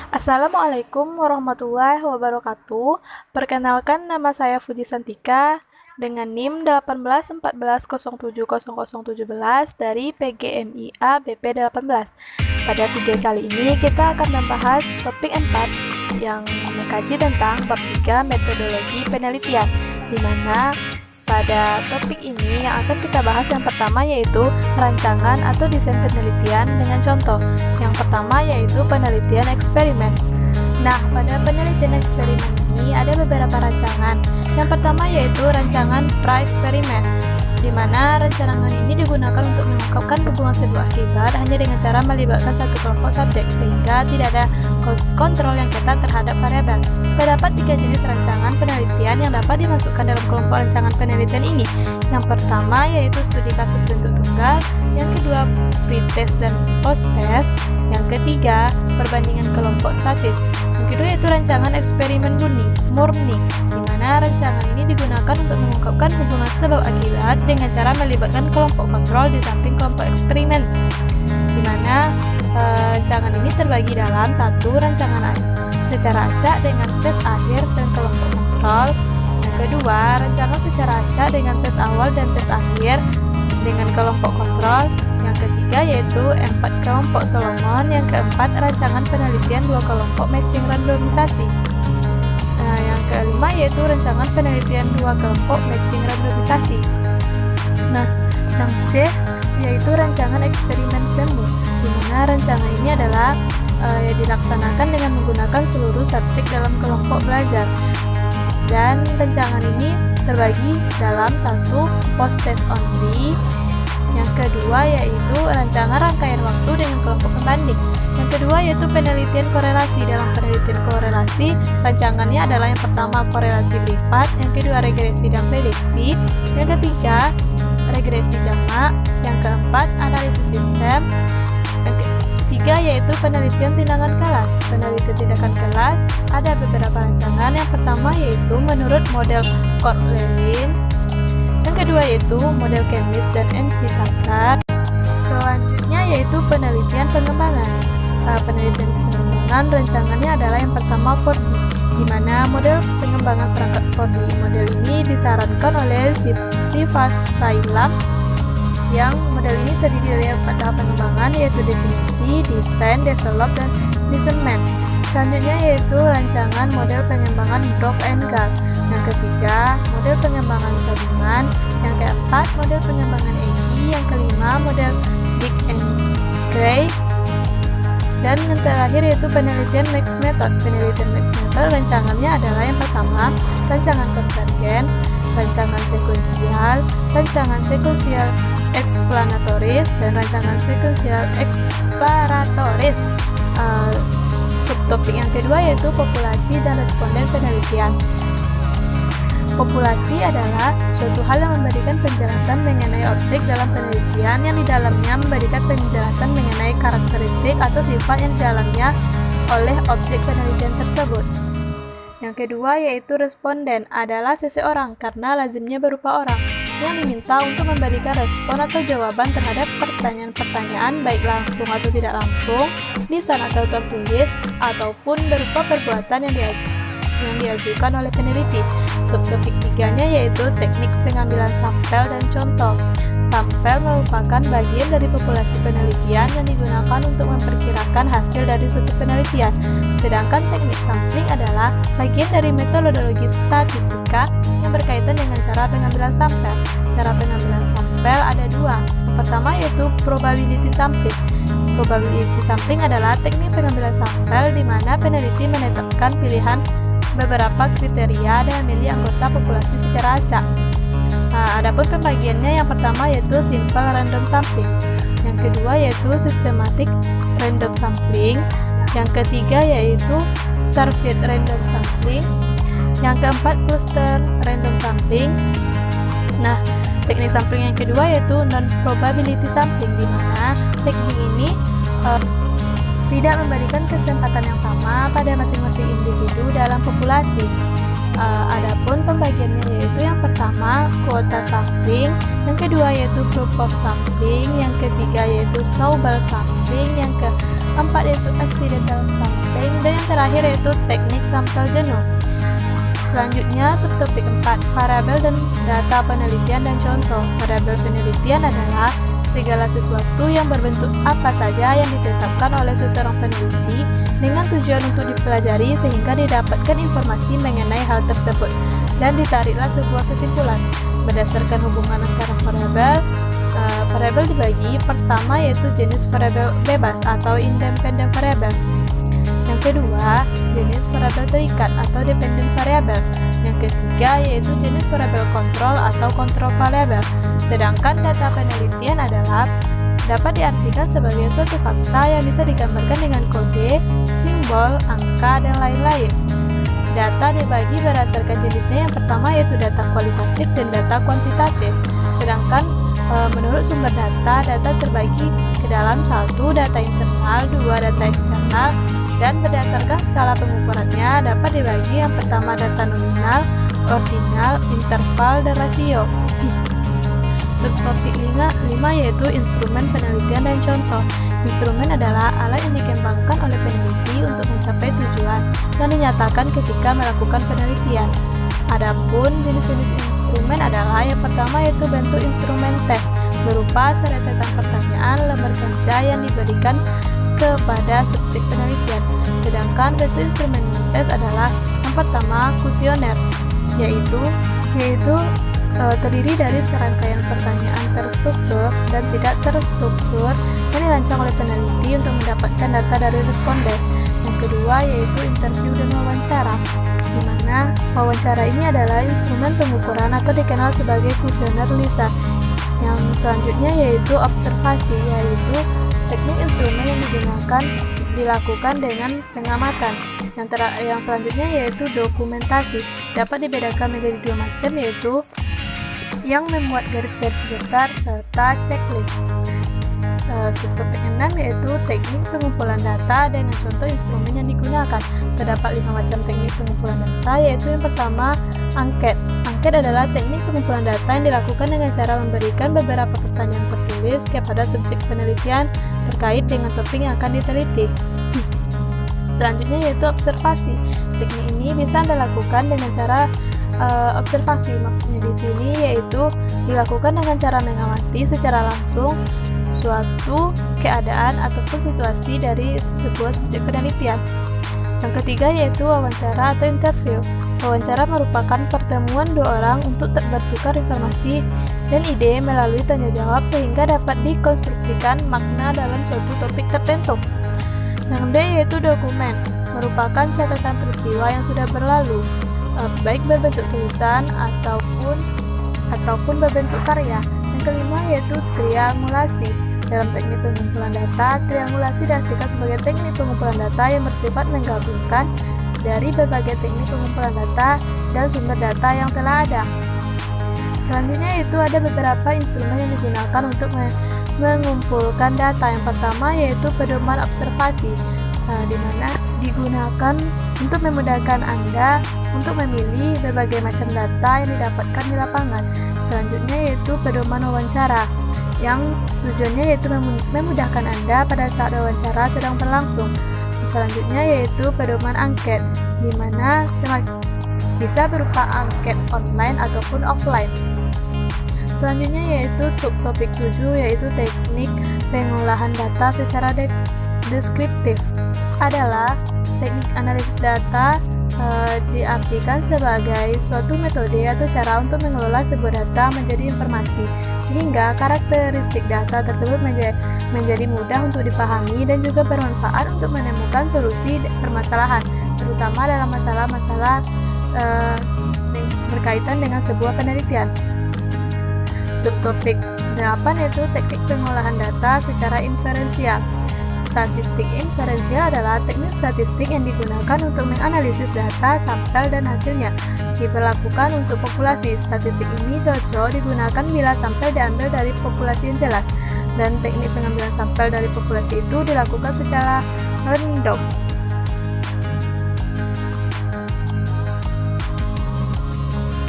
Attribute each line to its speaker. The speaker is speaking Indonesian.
Speaker 1: Assalamualaikum warahmatullahi wabarakatuh. Perkenalkan, nama saya Fuji Santika dengan NIM 1814070017 dari PGMIA BP 18. Pada video kali ini kita akan membahas topik 4 yang mengkaji tentang bab 3 metodologi penelitian, di mana pada topik ini yang akan kita bahas yang pertama yaitu rancangan atau desain penelitian dengan contoh. Yang pertama yaitu penelitian eksperimen. Nah, pada penelitian eksperimen ini ada beberapa rancangan. Yang pertama yaitu rancangan pra-eksperimen, di mana rancangan ini digunakan untuk mengungkapkan hubungan sebab akibat hanya dengan cara melibatkan satu kelompok subjek sehingga tidak ada kontrol yang ketat terhadap variabel. Terdapat 3 jenis rancangan penelitian yang dapat dimasukkan dalam kelompok rancangan penelitian ini. Yang pertama yaitu studi kasus bentuk tunggal, yang kedua pre-test dan post-test, yang ketiga perbandingan kelompok statis. Yang kedua yaitu rancangan eksperimen murni, di mana rancangan ini digunakan untuk mengungkapkan hubungan sebab akibat dengan cara melibatkan kelompok kontrol di samping kelompok eksperimen, di mana rancangan ini terbagi dalam satu rancangan secara acak dengan tes akhir dan kelompok kontrol. Yang kedua, rancangan secara acak dengan tes awal dan tes akhir dengan kelompok kontrol. Yang ketiga yaitu 4 kelompok Solomon. Yang keempat, rancangan penelitian 2 kelompok matching randomisasi. Yang kelima yaitu rancangan penelitian 2 kelompok matching randomisasi. Yang C yaitu rancangan eksperimen semu, di mana rancangan ini adalah dilaksanakan dengan menggunakan seluruh subjek dalam kelompok belajar. Dan rancangan ini terbagi dalam satu post-test only. Yang kedua yaitu rancangan rangkaian waktu dengan kelompok pembanding. Yang kedua yaitu penelitian korelasi. Dalam penelitian korelasi, rancangannya adalah yang pertama korelasi lipat, yang kedua regresi dan prediksi, yang ketiga regresi jamak, yang keempat analisis sistem, yang ketiga yaitu penelitian tindakan kelas. Penelitian tindakan kelas ada beberapa rancangan. Yang pertama yaitu menurut model Court-Lewin, yang kedua yaitu model Chemis dan MC Tucker. Selanjutnya yaitu penelitian pengembangan. Penelitian pengembangan rancangannya adalah yang pertama 4D, di mana model pengembangan perangkat 4D. Model ini disarankan oleh Siva Sailam, yang model ini terdiri dari 4 tahap pengembangan yaitu definisi, desain, develop, dan development. Selanjutnya yaitu rancangan model pengembangan Brock and Gall. Yang ketiga, model pengembangan Sadiman. Yang keempat, model pengembangan Eddy. Yang kelima, model Dick and Gray. Dan yang terakhir yaitu penelitian Max Method. Penelitian Max Method rancangannya adalah yang pertama, rancangan konvergen, rancangan sekuensial eksplanatoris, dan rancangan sekuensial eksploratoris. Subtopik yang kedua yaitu populasi dan responden penelitian. Populasi adalah suatu hal yang memberikan penjelasan mengenai objek dalam penelitian, yang di dalamnya memberikan penjelasan mengenai karakteristik atau sifat yang didalamnya oleh objek penelitian tersebut. Yang kedua yaitu responden adalah seseorang, karena lazimnya berupa orang yang diminta untuk memberikan respon atau jawaban terhadap pertanyaan-pertanyaan baik langsung atau tidak langsung, lisan atau tertulis, ataupun berupa perbuatan yang diajukan oleh peneliti. Subtopik tiganya yaitu teknik pengambilan sampel dan contoh. Sampel merupakan bagian dari populasi penelitian yang digunakan untuk memperkirakan hasil dari suatu penelitian. Sedangkan teknik sampling adalah bagian dari metodologi statistika yang berkaitan dengan cara pengambilan sampel. Cara pengambilan sampel ada 2. Yang pertama yaitu probability sampling. Probability sampling adalah teknik pengambilan sampel di mana peneliti menetapkan pilihan beberapa kriteria dan memilih anggota populasi secara acak. Adapun pembagiannya, yang pertama yaitu simple random sampling, yang kedua yaitu systematic random sampling, yang ketiga yaitu starfield random sampling, yang keempat cluster random sampling. Teknik sampling yang kedua yaitu non-probability sampling, di mana teknik ini tidak memberikan kesempatan yang sama pada masing-masing individu dalam populasi. Adapun pembagiannya yaitu yang pertama kuota sampling, yang kedua yaitu proof of sampling, yang ketiga yaitu snowball sampling, yang keempat yaitu accidental sampling, dan yang terakhir yaitu teknik sampel jenuh. Selanjutnya subtopik 4, variabel dan data penelitian dan contoh. Variabel penelitian adalah segala sesuatu yang berbentuk apa saja yang ditetapkan oleh seseorang peneliti dengan tujuan untuk dipelajari sehingga didapatkan informasi mengenai hal tersebut dan ditariklah sebuah kesimpulan. Berdasarkan hubungan antara variabel dibagi, pertama yaitu jenis variabel bebas atau independent variable. Yang kedua, jenis variabel terikat atau dependent variable. Yang ketiga yaitu jenis variabel kontrol atau control variable. Sedangkan data penelitian adalah dapat diartikan sebagai suatu fakta yang bisa digambarkan dengan kode, simbol, angka, dan lain-lain. Data dibagi berdasarkan jenisnya. Yang pertama yaitu data kualitatif dan data kuantitatif. Sedangkan menurut sumber data terbagi ke dalam 1. Data internal, 2. Data eksternal, dan berdasarkan skala pengukurannya dapat dibagi yang pertama data nominal, ordinal, interval, dan rasio. Subtopik 5 yaitu instrumen penelitian dan contoh. Instrumen adalah alat yang dikembangkan oleh peneliti untuk mencapai tujuan yang dinyatakan ketika melakukan penelitian. Adapun jenis-jenis instrumen adalah yang pertama yaitu bentuk instrumen tes berupa serentetan pertanyaan lembar kerja yang diberikan kepada subjek penelitian. Sedangkan bentuk instrumen tes adalah yang pertama kuesioner, yaitu terdiri dari serangkaian pertanyaan terstruktur dan tidak terstruktur yang dirancang oleh peneliti untuk mendapatkan data dari responden. Yang kedua yaitu interview dan wawancara, di mana wawancara ini adalah instrumen pengukuran atau dikenal sebagai kuesioner LISA. Yang selanjutnya yaitu observasi, yaitu teknik instrumen yang dilakukan dengan pengamatan. Yang selanjutnya yaitu dokumentasi, dapat dibedakan menjadi 2 macam, yaitu yang memuat garis-garis besar serta checklist. Subtopik 6 yaitu teknik pengumpulan data dengan contoh instrumen yang digunakan. Terdapat 5 macam teknik pengumpulan data, yaitu yang pertama angket. Angket adalah teknik pengumpulan data yang dilakukan dengan cara memberikan beberapa pertanyaan tertulis kepada subjek penelitian terkait dengan topik yang akan diteliti. Selanjutnya yaitu observasi. Teknik ini bisa dilakukan dengan cara observasi. Maksudnya di sini yaitu dilakukan dengan cara mengamati secara langsung suatu keadaan ataupun situasi dari sebuah subjek penelitian. Yang ketiga yaitu wawancara atau interview. Wawancara merupakan pertemuan 2 orang untuk bertukar informasi dan ide melalui tanya jawab sehingga dapat dikonstruksikan makna dalam suatu topik tertentu. Yang D yaitu dokumen, merupakan catatan peristiwa yang sudah berlalu, baik berbentuk tulisan ataupun berbentuk karya. Yang kelima yaitu triangulasi. Dalam teknik pengumpulan data, triangulasi diartikan sebagai teknik pengumpulan data yang bersifat menggabungkan dari berbagai teknik pengumpulan data dan sumber data yang telah ada. Selanjutnya yaitu ada beberapa instrumen yang digunakan untuk mengumpulkan data. Yang pertama yaitu pedoman observasi, di mana digunakan untuk memudahkan Anda untuk memilih berbagai macam data yang didapatkan di lapangan. Selanjutnya yaitu pedoman wawancara, yang tujuannya yaitu memudahkan Anda pada saat wawancara sedang berlangsung. Selanjutnya yaitu pedoman angket, di mana bisa berupa angket online ataupun offline. Selanjutnya yaitu subtopik 7 yaitu teknik pengolahan data secara deskriptif. Adalah teknik analisis data diartikan sebagai suatu metode atau cara untuk mengelola sebuah data menjadi informasi, sehingga karakteristik data tersebut menjadi mudah untuk dipahami dan juga bermanfaat untuk menemukan solusi permasalahan, terutama dalam masalah-masalah berkaitan dengan sebuah penelitian. Subtopik 8 yaitu teknik pengolahan data secara inferensial. Statistik inferensial adalah teknik statistik yang digunakan untuk menganalisis data, sampel, dan hasilnya. Diberlakukan untuk populasi. Statistik ini cocok digunakan bila sampel diambil dari populasi yang jelas, dan teknik pengambilan sampel dari populasi itu dilakukan secara random.